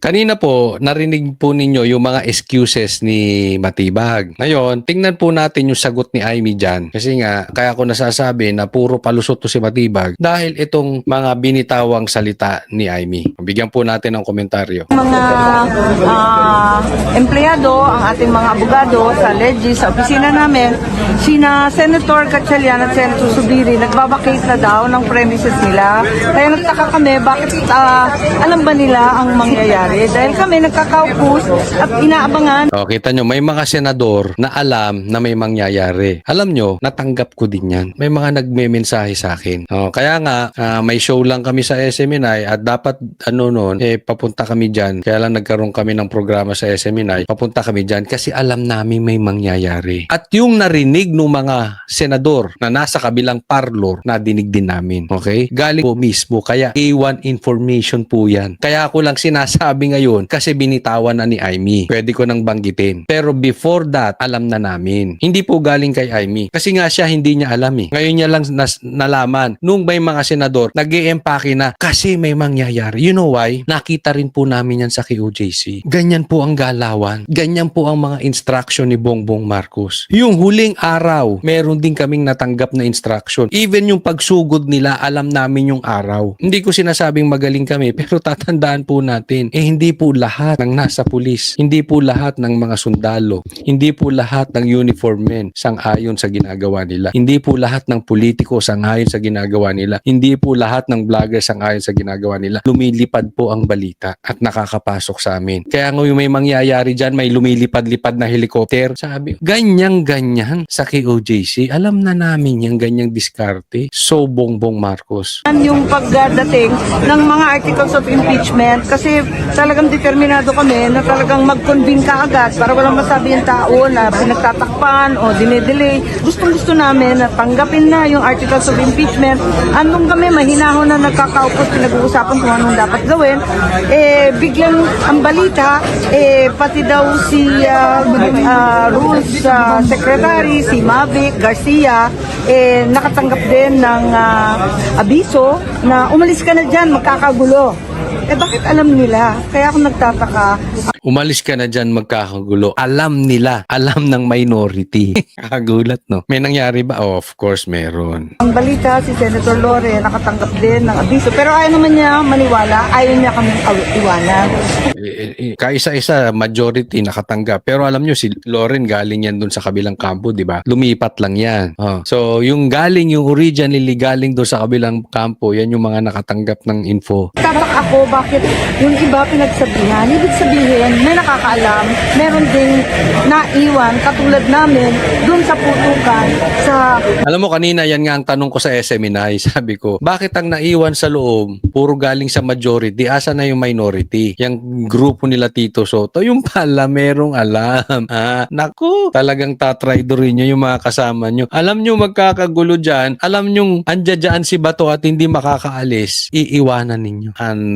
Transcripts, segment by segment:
Kanina po, narinig po ninyo yung mga excuses ni Matibag. Ngayon, tingnan po natin yung sagot ni Aimee dyan. Kasi nga, kaya ko nasasabi na puro palusot to si Matibag dahil itong mga binitawang salita ni Aimee. Bigyan po natin ng komentaryo. Mga empleyado, ang ating mga abogado sa Legis, sa opisina namin, sina Senator Gatchalian at Senator Subiri, nagbabakate na daw ng premises nila. Kaya nagtaka kami, bakit alam ba nila ang mangyayari? Dahil kami nagkakaupos at inaabangan. O, kita nyo, may mga senador na alam na may mangyayari. Alam nyo, natanggap ko din yan. May mga nagme-mensahe sa akin. O, kaya nga, may show lang kami sa SMNI at dapat, papunta kami dyan. Kaya lang nagkaroon kami ng programa sa SMNI. Papunta kami dyan kasi alam namin may mangyayari. At yung narinig ng mga senador na nasa kabilang parlor, nadinig din namin. Okay? Galing po mismo. Kaya A1 information po yan. Kaya ako lang sinasabi ngayon kasi binitawan na ni Aimee. Pwede ko nang banggitin. Pero before that, alam na namin. Hindi po galing kay Aimee. Kasi nga siya hindi niya alam eh. Ngayon niya lang nalaman. Nung may mga senador, nag-e-empake na kasi may mangyayari. You know why? Nakita rin po namin yan sa KOJC. Ganyan po ang galawan. Ganyan po ang mga instruction ni Bongbong Marcos. Yung huling araw, meron din kaming natanggap na instruction. Even yung pagsugod nila, alam namin yung araw. Hindi ko sinasabing magaling kami, pero tatandaan po natin, hindi po lahat ng nasa pulis, hindi po lahat ng mga sundalo, hindi po lahat ng uniform men sang-ayon sa ginagawa nila. Hindi po lahat ng politiko sang-ayon sa ginagawa nila. Hindi po lahat ng vlogger sang-ayon sa ginagawa nila. Lumilipad po ang balita at nakakapasok sa amin. Kaya ngayon may mangyayari dyan, may lumilipad-lipad na helicopter. Sabi, ganyan-ganyan sa KOJC. Alam na namin yung ganyang diskarte. So, Bongbong Marcos. Yung pagdating ng mga articles of impeachment kasi talagang determinado kami na talagang mag-convene ka agad para walang masabi yung tao na pinagtatakpan o dinedelay. Gustong-gusto namin na tanggapin na yung articles of impeachment. Andun kami, mahinahon na nagkakaupos, pinag-uusapan kung anong dapat gawin. Biglang ang balita, pati daw si Rules Secretary, si Mavic Garcia, nakatanggap din ng abiso na umalis ka na dyan, magkakagulo. Bakit alam nila? Kaya ako nagtataka. Umalis ka na dyan, magkakagulo. Alam nila. Alam ng minority. Kakagulat, no? May nangyari ba? Oh, of course, meron. Ang balita, si Senator Lore nakatanggap din ng abiso. Pero ayaw naman niya maniwala. Ayaw niya kaming iwanan. Kaisa-isa, majority nakatanggap. Pero alam nyo, si Loren galing yan dun sa kabilang kampo, di ba? Lumipat lang yan. Oh. So, yung originally galing dun sa kabilang kampo, yan yung mga nakatanggap ng info. Tatak ako, bakit yung iba pinagsabihan? Ibig sabihin, may nakakaalam, meron ding naiwan, katulad namin, dun sa putukan, sa... Alam mo, kanina yan nga ang tanong ko sa SMNI. Sabi ko, bakit ang naiwan sa loob, puro galing sa majority, asa na yung minority? Yung grupo nila Tito Soto, yung pala merong alam. Naku, talagang tatraidorin nyo yung mga kasama nyo. Alam nyo magkakagulo dyan, alam nyo andyan si Bato at hindi makakaalis, iiwanan ninyo.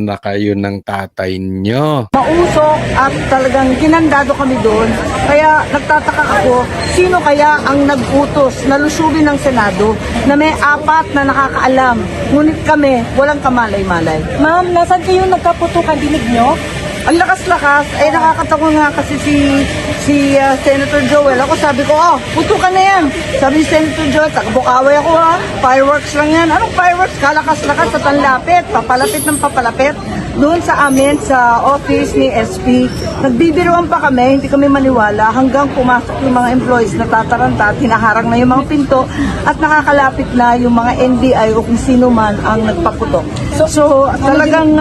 Na kayo ng tatay nyo. Mausok at talagang kinandado kami doon. Kaya nagtataka ako, sino kaya ang nag-utos na lusubin ng Senado na may 4 na nakakaalam. Ngunit kami, walang kamalay-malay. Ma'am, nasan kayo nagkaputukan dinig nyo? Ang lakas-lakas, nakakatawa nga kasi si Senator Joel. Ako sabi ko, putukan na yan. Sabi ni Senator Joel, takbukaway ako fireworks lang yan. Anong fireworks? Kalakas-lakas sa tanlapit, papalapit ng papalapit. Doon sa amin, sa office ni SP, nagbibiruan pa kami, hindi kami maniwala hanggang pumasok yung mga employees na tataranta, tinaharang na yung mga pinto at nakakalapit na yung mga NBI o kung sino man ang nagpaputok. So talagang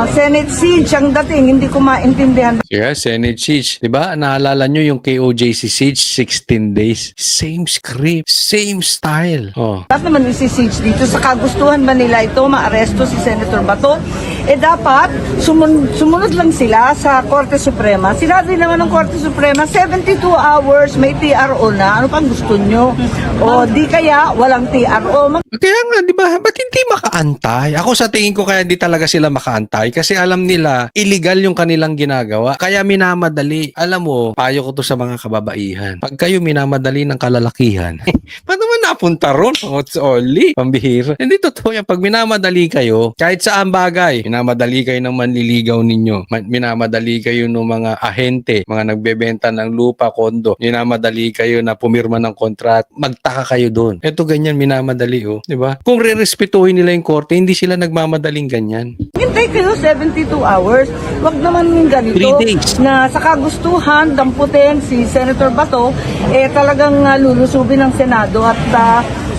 Senate siege ang dating, hindi ko maintindihan. Yeah, Senate siege. Diba? Naalala nyo yung KOJC siege, 16 days. Same script, same style. Oh. Dapat naman isi-siege dito sa kagustuhan ba nila ito, maaresto si Senator Bato? Dapat sumunod lang sila sa Korte Suprema. Sinabi naman ng Korte Suprema, 72 hours may TRO na. Ano pang gusto nyo? O di kaya walang TRO. Kaya nga, di ba? Ba't hindi makaantay? Ako sa tingin ko kaya di talaga sila makaantay kasi alam nila, illegal yung kanilang ginagawa. Kaya minamadali. Alam mo, payo ko to sa mga kababaihan. Pag kayo minamadali ng kalalakihan, paano naman napunta ron? It's only. Pambihira. Hindi totoo yan. Pag minamadali kayo, kahit saan bagay, Minamadali kayo ng manliligaw ninyo. Minamadali kayo ng mga ahente, mga nagbebenta ng lupa, kondo. Minamadali kayo na pumirma ng kontrat. Magtaka kayo doon. Ito ganyan, minamadali oh. Di ba? Kung re-respetuhin nila yung korte, hindi sila nagmamadaling ganyan. Hintay kayo 72 hours. Wag naman yung ganito 3 days. na sa kagustuhan, damputin si Senator Bato, talagang lulusubin ng Senado at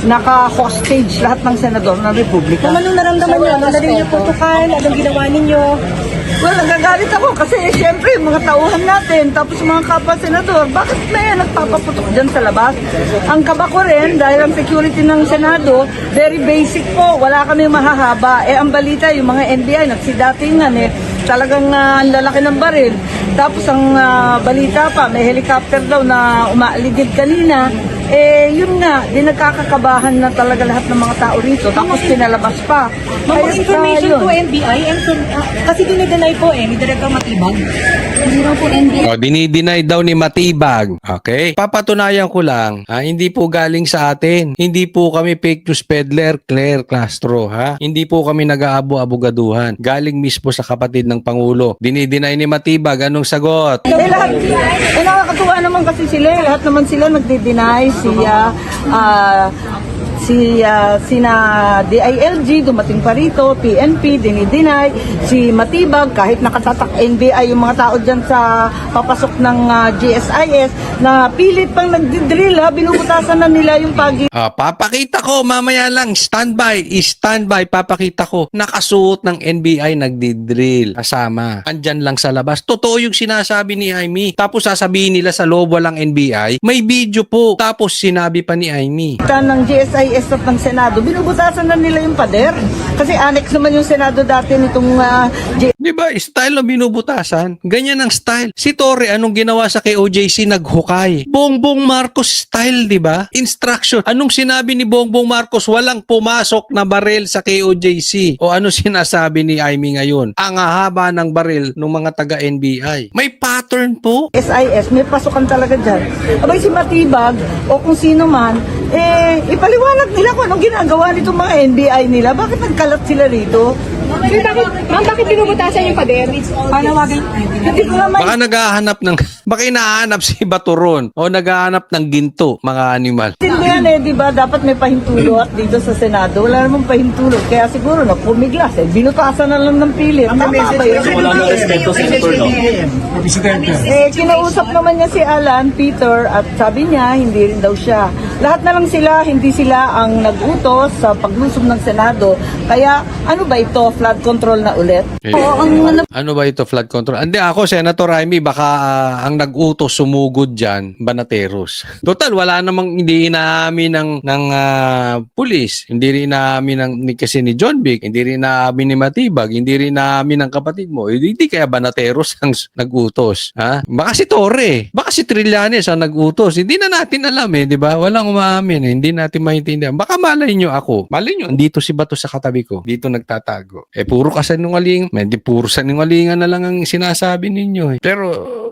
naka-hostage lahat ng senador ng Republika. Anong naramdaman niyo? Anong dali niyo putukan? Anong ginawa ninyo? Well, nagagalit ako kasi syempre mga tauhan natin, tapos mga kapwa senador, bakit may nagpapaputok dyan sa labas? Ang kaba ko rin, dahil ang security ng Senado, very basic po, wala kami mahahaba. Ang balita, yung mga NBI, nagsidatingan talagang ang lalaki ng baril. Tapos ang balita pa, may helicopter daw na umaaligid kanina. Yun nga, di nagkakakabahan na talaga lahat ng mga tao rito. Tapos pinalabas pa. Mga information yun. po NBI and kasi dinideny po ni Director Matibag. Hindi raw po NBI. O, dinideny daw ni Matibag. Okay? Papatunayan ko lang, hindi po galing sa atin. Hindi po kami fake news peddler, Claire Castro, ha? Hindi po kami nag-aabo-abogaduhan. Galing mismo sa kapatid ng Pangulo. Dinideny ni Matibag. Anong sagot? Lahat, nakakatuwa naman kasi sila. Lahat naman sila nagdi-deny. Sina DILG dumating pa rito, PNP dinideny, si Matibag kahit nakatatak NBI yung mga tao dyan sa papasok ng GSIS na pilit pang nagdidrill binubutasan na nila yung pagi. Papakita ko mamaya lang. Standby, papakita ko. Nakasuot ng NBI nagdidrill. Kasama. Andyan lang sa labas. Totoo yung sinasabi ni Jaime. Tapos sasabihin nila sa loob walang NBI. May video po. Tapos sinabi pa ni Jaime. Ng GSIS at ng Senado, binubutasan na nila yung pader. Kasi annex naman yung Senado dati nitong Di ba? Style na binubutasan. Ganyan ang style. Si Torre, anong ginawa sa KOJC? Naghukay. Bongbong Marcos style, di ba? Instruction. Anong sinabi ni Bongbong Marcos? Walang pumasok na baril sa KOJC. O ano sinasabi ni Jaime ngayon? Ang haba ng baril ng mga taga-NBI. May pattern po. SIS, may pasukan talaga dyan. Abay si Matibag o kung sino man, ipaliwanag nila kung anong ginagawa nitong mga NBI nila. Bakit nagkalat sila rito? Sir, bakit binubutasan yung pader? Panawagan. Hindi ko naman Baka naghahanap ng, baka inahanap si Baturon o naghahanap ng ginto, mga animal. intindihan di ba? Dapat may pahintulot dito sa Senado. Wala namang pahintulot. Kaya siguro, pumiglas binutasan na lang ng pilit. Tama ba yun? Wala nang respeto, Senator, no? Kinausap naman niya si Alan, Peter, at sabi niya, hindi rin daw siya. Lahat na lang sila, hindi sila ang nag-utos sa paglusob ng Senado. Kaya, ano ba ito? Flood control na ulit? Oo, Ano ba ito, flood control? Hindi ako, Senator Jaime, baka ang nag-utos sumugod dyan, Banateros. Total, wala namang hindi inaamin ng pulis, hindi rin inaamin kasi ni John Vic, hindi rin inaamin ni Matibag, hindi rin inaamin ng kapatid mo. Hindi kaya Banateros ang nag-utos. Ha? Baka si Torre, baka si Trillanes ang nag-utos. Hindi na natin alam di ba? Walang umaamin hindi natin maintindihan. Baka malay nyo ako. Malay nyo, dito si Bato sa katabi ko. Dito nagtatago. Puro kasinungaling. Hindi puro sinungalingan na lang ang sinasabi ninyo. Pero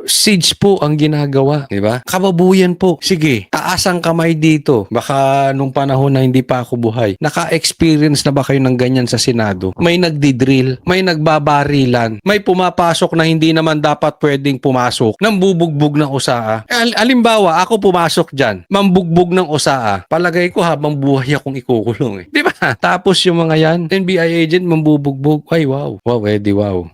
siege po ang ginagawa, di ba? Kababuyan po. Sige, taas ang kamay dito. Baka nung panahon na hindi pa ako buhay. Naka-experience na ba kayo ng ganyan sa Senado? May nagdidrill, may nagbabarilan, may pumapasok na hindi naman dapat pwedeng pumasok, nang bubugbog ng usaa. Alimbawa, ako pumasok dyan, mambugbog ng usaa. Palagay ko habang buhay akong ikukulong. Di ba? Tapos yung mga yan, NBI agent mambubugbog. Ay, wow. Wow, wow.